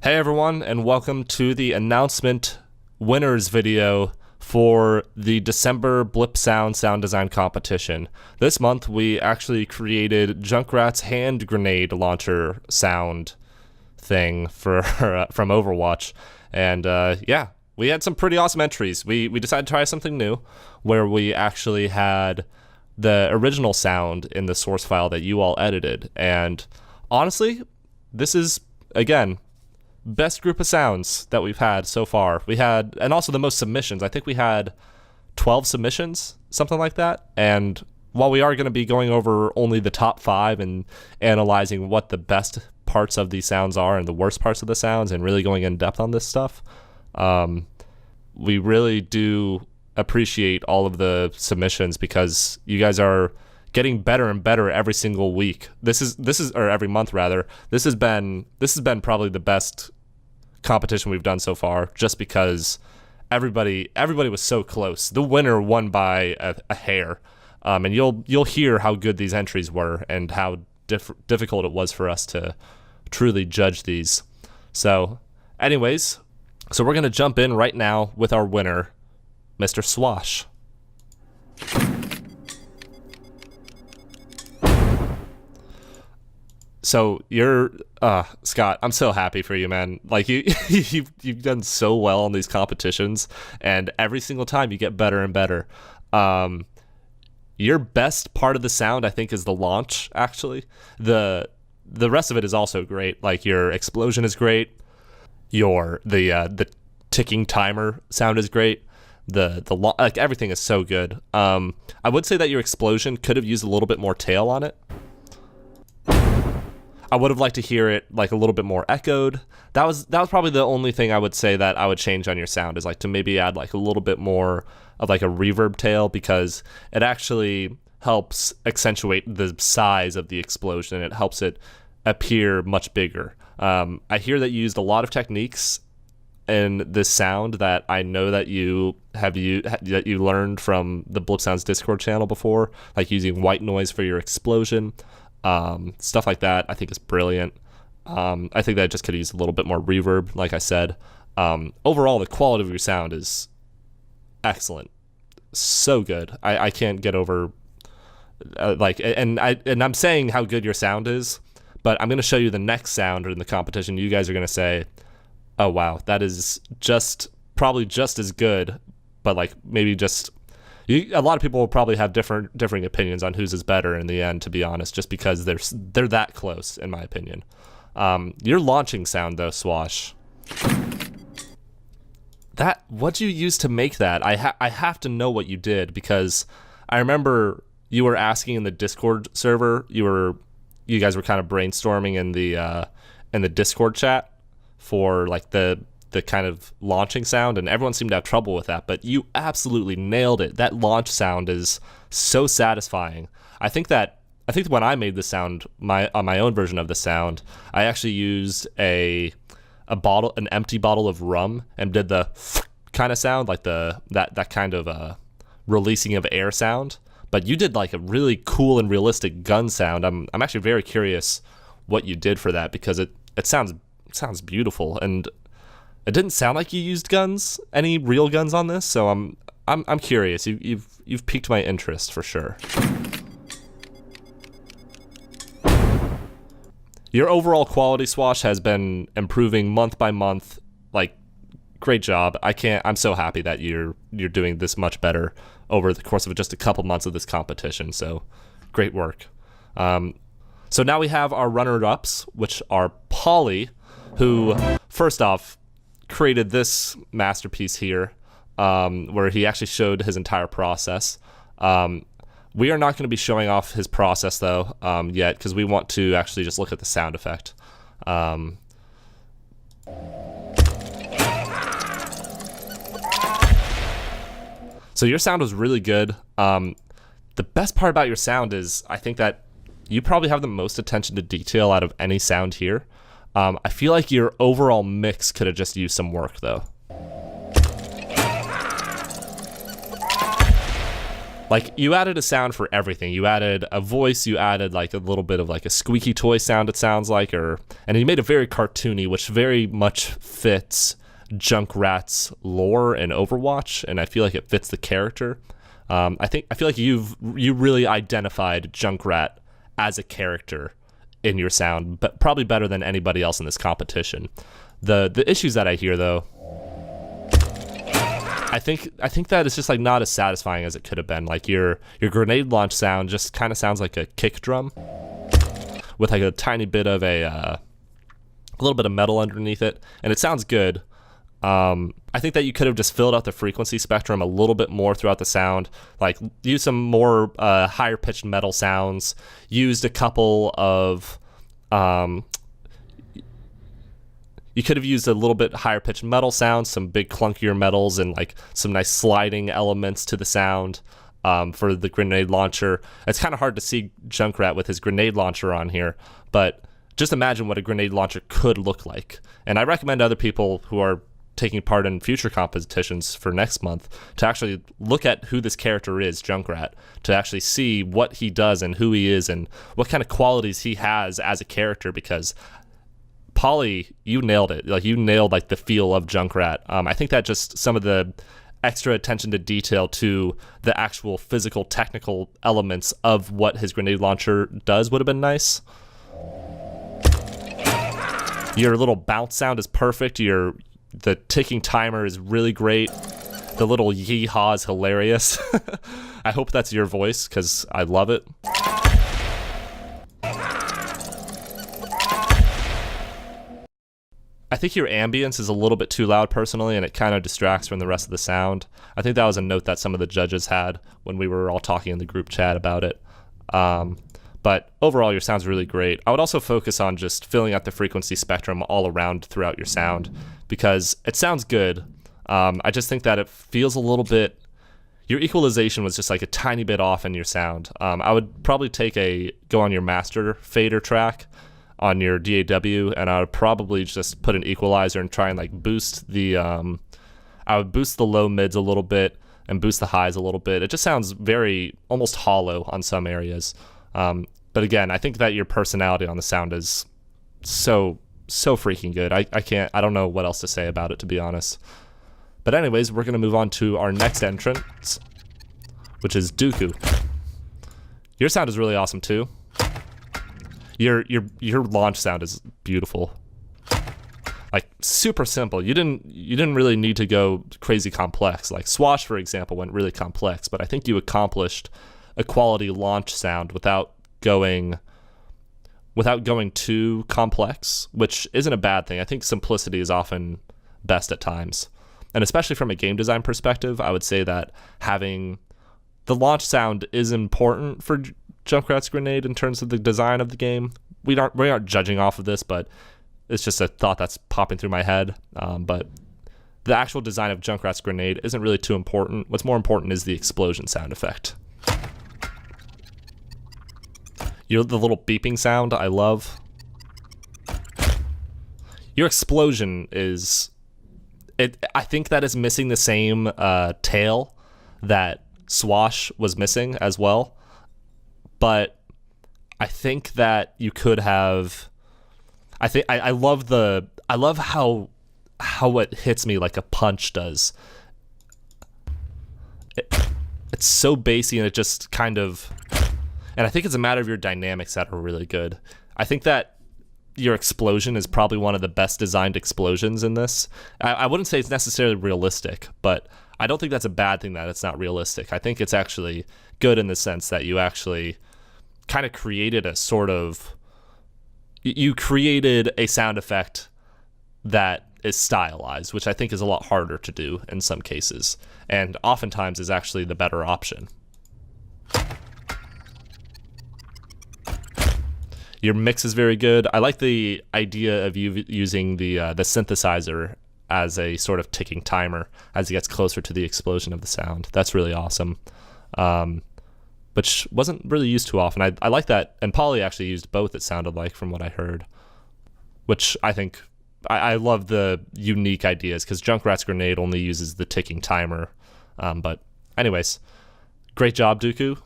Hey everyone, and welcome to the announcement winners video for the December Blipsounds sound design competition. This month we actually created Junkrat's hand grenade launcher sound thing for from Overwatch, and yeah, we had some pretty awesome entries. We decided to try something new, where we actually had the original sound in the source file that you all edited, and honestly, this is again best group of sounds that we've had so far. We had, and also the most submissions. I think we had 12 submissions, something like that. And while we are going to be going over only the top 5 and analyzing what the best parts of these sounds are and the worst parts of the sounds and really going in depth on this stuff, we really do appreciate all of the submissions because you guys are getting better and better every single week. This is or every month rather. This has been probably the best competition we've done so far, just because everybody was so close. The winner won by a hair, and you'll hear how good these entries were and how difficult it was for us to truly judge these. So, anyways, so we're gonna jump in right now with our winner, Mr. Swash. So you're Scott, I'm so happy for you, man. Like you've done so well on these competitions, and every single time you get better and better. Your best part of the sound, I think, is the launch. Actually, the rest of it is also great. Like your explosion is great. The ticking timer sound is great. Like everything is so good. I would say that your explosion could have used a little bit more tail on it. I would have liked to hear it like a little bit more echoed. That was probably the only thing I would say that I would change on your sound, is like to maybe add like a little bit more of like a reverb tail, because it actually helps accentuate the size of the explosion. It helps it appear much bigger. I hear that you used a lot of techniques in this sound that I know that you learned from the Blipsounds Discord channel before, like using white noise for your explosion. Stuff like that I think is brilliant. I think that it just could use a little bit more reverb, like I said. Overall, the quality of your sound is excellent. So good. I can't get over and I'm saying how good your sound is, but I'm going to show you the next sound in the competition. You guys are going to say, oh wow, that is probably just as good, but like maybe just a lot of people will probably have differing opinions on whose is better in the end, to be honest, just because they're that close, in my opinion. Your launching sound, though, Swash, what'd you use to make that? I have to know what you did, because I remember you were asking in the Discord server. You guys were kind of brainstorming in the Discord chat for like the kind of launching sound, and everyone seemed to have trouble with that, but you absolutely nailed it. That launch sound is so satisfying. I think when I made the sound, on my own version of the sound, I actually used an empty bottle of rum and did the kind of sound, like that kind of releasing of air sound. But you did like a really cool and realistic gun sound. I'm actually very curious what you did for that, because it sounds beautiful, and it didn't sound like you used any real guns on this, so I'm curious. You've piqued my interest for sure. Your overall quality, Swash, has been improving month by month. Like, great job. I'm so happy that you're doing this much better over the course of just a couple months of this competition. So, great work. So now we have our runner-ups, which are Polly, who first off created this masterpiece here, where he actually showed his entire process. We are not going to be showing off his process though yet, because we want to actually just look at the sound effect. So your sound was really good. The best part about your sound is I think that you probably have the most attention to detail out of any sound here. I feel like your overall mix could have just used some work, though. Like, you added a sound for everything. You added a voice, you added like a little bit of like a squeaky toy sound, it sounds like, and you made it very cartoony, which very much fits Junkrat's lore and Overwatch, and I feel like it fits the character. I feel like you really identified Junkrat as a character in your sound, but probably better than anybody else in this competition. The issues that I hear, though, I think that it's just like not as satisfying as it could have been. Like your grenade launch sound just kind of sounds like a kick drum with like a tiny bit of a little bit of metal underneath it, and it sounds good. I think that you could have just filled out the frequency spectrum a little bit more throughout the sound, like use some more higher pitched metal sounds, used a couple of you could have used a little bit higher pitched metal sounds, some big clunkier metals, and like some nice sliding elements to the sound for the grenade launcher. It's kind of hard to see Junkrat with his grenade launcher on here, but just imagine what a grenade launcher could look like. And I recommend other people who are taking part in future competitions for next month to actually look at who this character is, Junkrat, to actually see what he does and who he is and what kind of qualities he has as a character, because Polly, you nailed it. Like, you nailed like the feel of Junkrat. I think that just some of the extra attention to detail to the actual physical technical elements of what his grenade launcher does would have been nice. Your little bounce sound is perfect. The ticking timer is really great. The little yee-haw is hilarious. I hope that's your voice, because I love it. I think your ambience is a little bit too loud personally, and it kind of distracts from the rest of the sound. I think that was a note that some of the judges had when we were all talking in the group chat about it. But overall, your sound's really great. I would also focus on just filling out the frequency spectrum all around throughout your sound, because it sounds good. I just think that it feels a little bit... Your equalization was just like a tiny bit off in your sound. I would probably go on your master fader track on your DAW, and I would probably just put an equalizer and try and like boost the... I would boost the low mids a little bit and boost the highs a little bit. It just sounds very almost hollow on some areas. But again, I think that your personality on the sound is so freaking good. I don't know what else to say about it, to be honest. But anyways, we're gonna move on to our next entrance, which is Dooku. Your sound is really awesome too. Your launch sound is beautiful. Like, super simple. You didn't really need to go crazy complex. Like Swash, for example, went really complex, but I think you accomplished a quality launch sound without going too complex, which isn't a bad thing. I think simplicity is often best at times. And especially from a game design perspective, I would say that having the launch sound is important for Junkrat's grenade in terms of the design of the game. We aren't judging off of this, but it's just a thought that's popping through my head. But the actual design of Junkrat's grenade isn't really too important. What's more important is the explosion sound effect. The little beeping sound, I love. Your explosion is... I think that is missing the same tail that Swash was missing as well. But I think that you could have... I love how it hits me like a punch does. It's so bassy, and it just kind of... And I think it's a matter of your dynamics that are really good. I think that your explosion is probably one of the best designed explosions in this. I wouldn't say it's necessarily realistic, but I don't think that's a bad thing that it's not realistic. I think it's actually good in the sense that you actually kind of created a sort of... You created a sound effect that is stylized, which I think is a lot harder to do in some cases, and oftentimes is actually the better option. Your mix is very good. I like the idea of you using the synthesizer as a sort of ticking timer as it gets closer to the explosion of the sound. That's really awesome, which wasn't really used too often. I like that, and Polly actually used both, it sounded like, from what I heard, which I think... I love the unique ideas, because Junkrat's grenade only uses the ticking timer. But anyways, Great job, Dooku.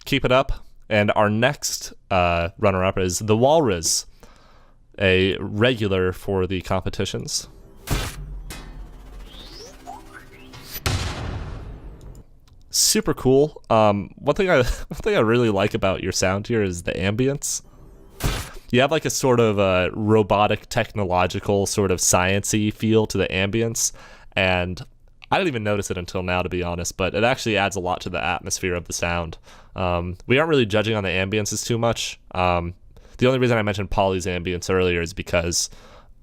Keep it up. And our next runner-up is the Walrus, a regular for the competitions. Super cool. One thing I really like about your sound here is the ambience. You have like a sort of a robotic, technological, sort of science-y feel to the ambience, and I didn't even notice it until now, to be honest, but it actually adds a lot to the atmosphere of the sound. We aren't really judging on the ambiences too much. The only reason I mentioned Polly's ambience earlier is because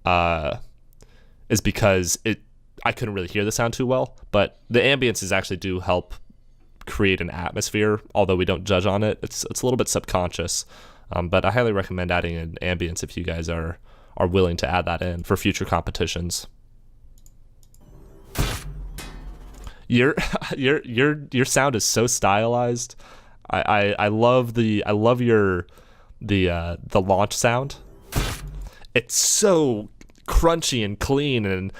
I couldn't really hear the sound too well, but the ambiences actually do help create an atmosphere, although we don't judge on it. It's a little bit subconscious, but I highly recommend adding an ambience if you guys are willing to add that in for future competitions. Your sound is so stylized. I love your launch sound. It's so crunchy and clean, and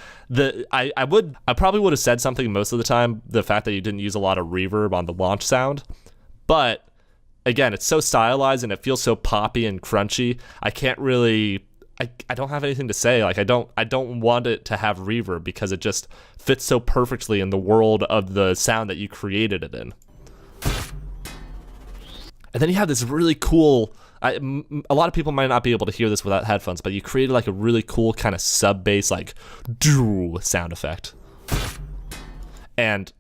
I probably would have said something most of the time, the fact that you didn't use a lot of reverb on the launch sound, but again, it's so stylized and it feels so poppy and crunchy. I can't really I don't have anything to say. Like I don't want it to have reverb because it just fits so perfectly in the world of the sound that you created it in. And then you have this really cool, a lot of people might not be able to hear this without headphones, but you created like a really cool kind of sub bass, like doo sound effect. And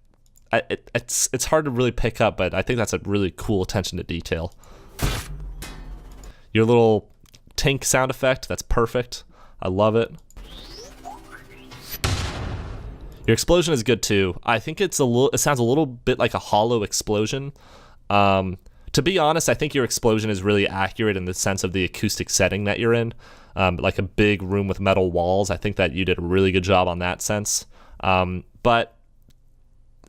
it's hard to really pick up, but I think that's a really cool attention to detail. Your little tink sound effect, that's perfect. I love it. Your explosion is good too. I think it sounds a little bit like a hollow explosion. To be honest, I think your explosion is really accurate in the sense of the acoustic setting that you're in. Like a big room with metal walls. I think that you did a really good job on that sense. But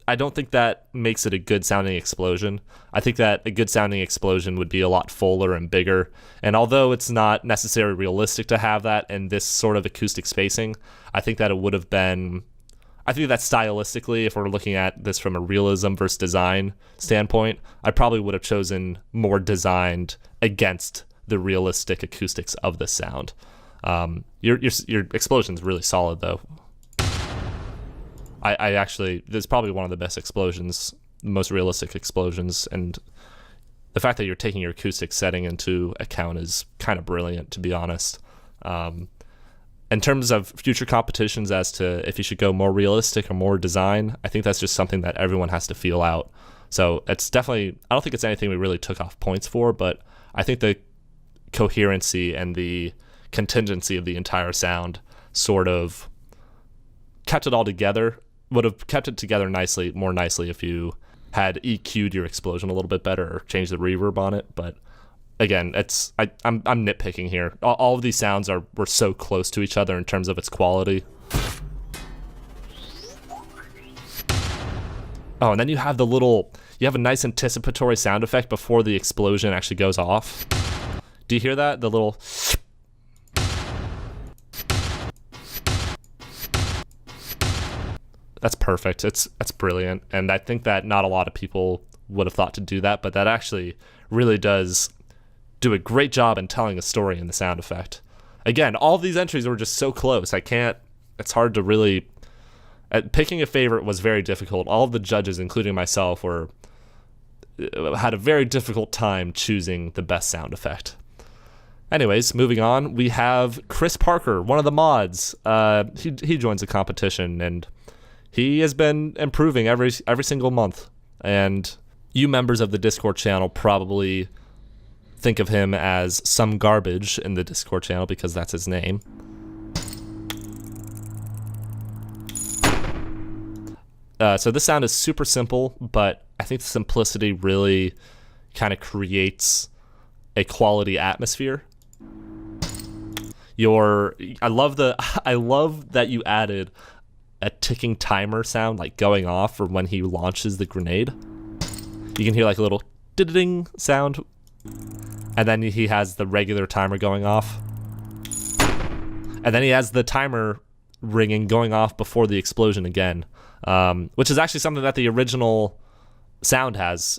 I don't think that makes it a good sounding explosion. I think that a good sounding explosion would be a lot fuller and bigger. And although it's not necessarily realistic to have that in this sort of acoustic spacing, I think that it would have been, I think that stylistically, if we're looking at this from a realism versus design standpoint, I probably would have chosen more designed against the realistic acoustics of the sound. Your explosion's really solid though. I actually, this is probably one of the best explosions, the most realistic explosions, and the fact that you're taking your acoustic setting into account is kind of brilliant, to be honest. In terms of future competitions as to if you should go more realistic or more design, I think that's just something that everyone has to feel out. So it's definitely, I don't think it's anything we really took off points for, but I think the coherency and the contingency of the entire sound sort of kept it all together. Would have kept it together more nicely if you had EQ'd your explosion a little bit better or changed the reverb on it. But again, I'm nitpicking here. All of these sounds were so close to each other in terms of its quality. Oh, and then you have a nice anticipatory sound effect before the explosion actually goes off. Do you hear that? The little. That's perfect. That's brilliant. And I think that not a lot of people would have thought to do that, but that actually really does do a great job in telling a story in the sound effect. Again, all of these entries were just so close. It's hard to really, picking a favorite was very difficult. All of the judges, including myself, had a very difficult time choosing the best sound effect. Anyways, moving on, we have Chris Parker, one of the mods. He joins the competition, and he has been improving every single month. And you members of the Discord channel probably think of him as some garbage in the Discord channel because that's his name. So this sound is super simple, but I think the simplicity really kind of creates a quality atmosphere. I love that you added a ticking timer sound, like going off for when he launches the grenade. You can hear like a little ding sound, and then he has the regular timer going off, and then he has the timer ringing going off before the explosion again, which is actually something that the original sound has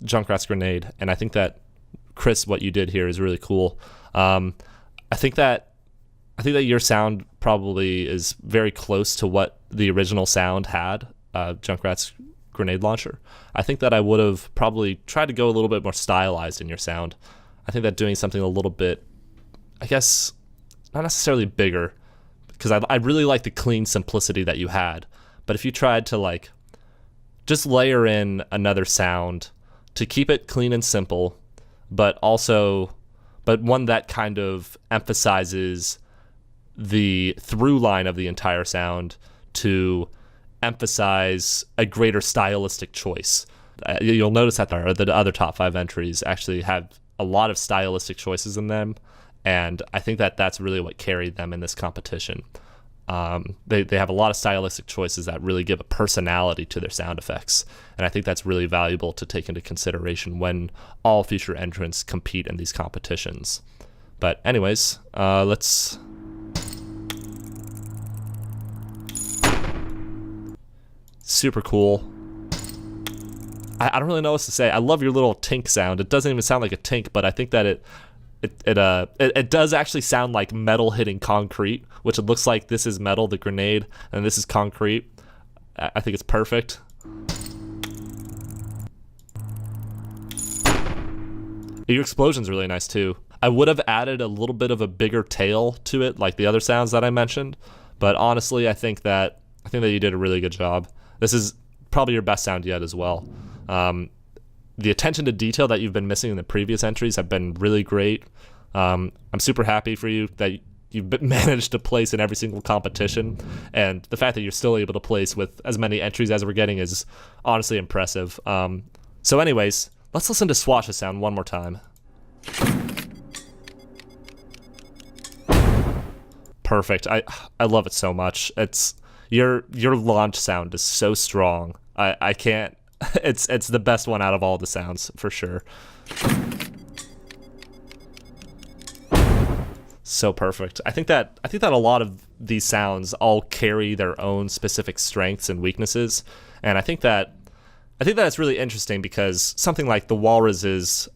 Junkrat's Grenade, and I think that Chris, what you did here is really cool. I think that your sound probably is very close to what the original sound had, Junkrat's Grenade Launcher. I think that I would have probably tried to go a little bit more stylized in your sound. I think that doing something a little bit, I guess, not necessarily bigger, because I really like the clean simplicity that you had. But if you tried to like just layer in another sound to keep it clean and simple, but one that kind of emphasizes the through line of the entire sound to emphasize a greater stylistic choice. You'll notice that the other top 5 entries actually have a lot of stylistic choices in them, and I think that that's really what carried them in this competition. They have a lot of stylistic choices that really give a personality to their sound effects, and I think that's really valuable to take into consideration when all future entrants compete in these competitions. But anyways, let's... Super cool. I don't really know what to say. I love your little tink sound. It doesn't even sound like a tink, but I think that it does actually sound like metal hitting concrete, which it looks like this is metal, the grenade, and this is concrete. I think it's perfect. Your explosion's really nice too. I would have added a little bit of a bigger tail to it, like the other sounds that I mentioned, but honestly, I think that you did a really good job. This is probably your best sound yet as well. The attention to detail that you've been missing in the previous entries have been really great. I'm super happy for you that you've managed to place in every single competition, and the fact that you're still able to place with as many entries as we're getting is honestly impressive. So anyways, let's listen to Swash's sound one more time. Perfect. I love it so much. It's your launch sound is so strong. I can't. It's the best one out of all the sounds for sure. So perfect. I think that a lot of these sounds all carry their own specific strengths and weaknesses, and I think that it's really interesting because something like the Walrus's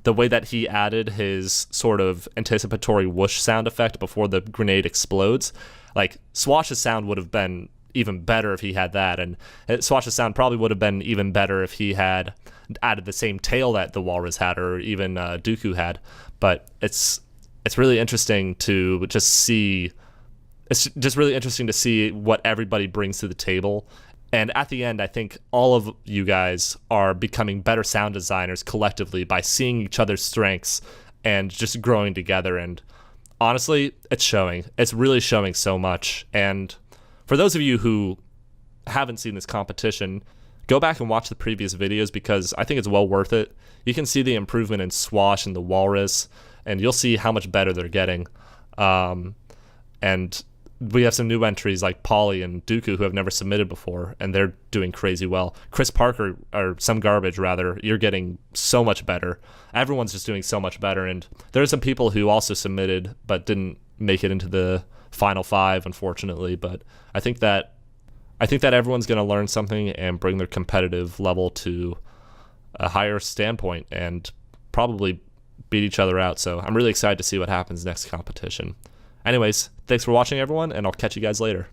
the way that he added his sort of anticipatory whoosh sound effect before the grenade explodes, like Swash's sound would have been even better if he had that, and Swash's sound probably would have been even better if he had added the same tail that the Walrus had, or even Dooku had. But it's really interesting to just see. It's just really interesting to see what everybody brings to the table. And at the end, I think all of you guys are becoming better sound designers collectively by seeing each other's strengths and just growing together. And honestly, it's showing. It's really showing so much. And for those of you who haven't seen this competition, go back and watch the previous videos because I think it's well worth it. You can see the improvement in Swash and the Walrus, and you'll see how much better they're getting. And we have some new entries like Polly and Dooku who have never submitted before, and they're doing crazy well. Chris Parker, or Some Garbage rather, you're getting so much better. Everyone's just doing so much better, and there are some people who also submitted but didn't make it into the final 5, unfortunately. But I think that everyone's going to learn something and bring their competitive level to a higher standpoint and probably beat each other out. So I'm really excited to see what happens next competition. Anyways, thanks for watching, everyone, and I'll catch you guys later.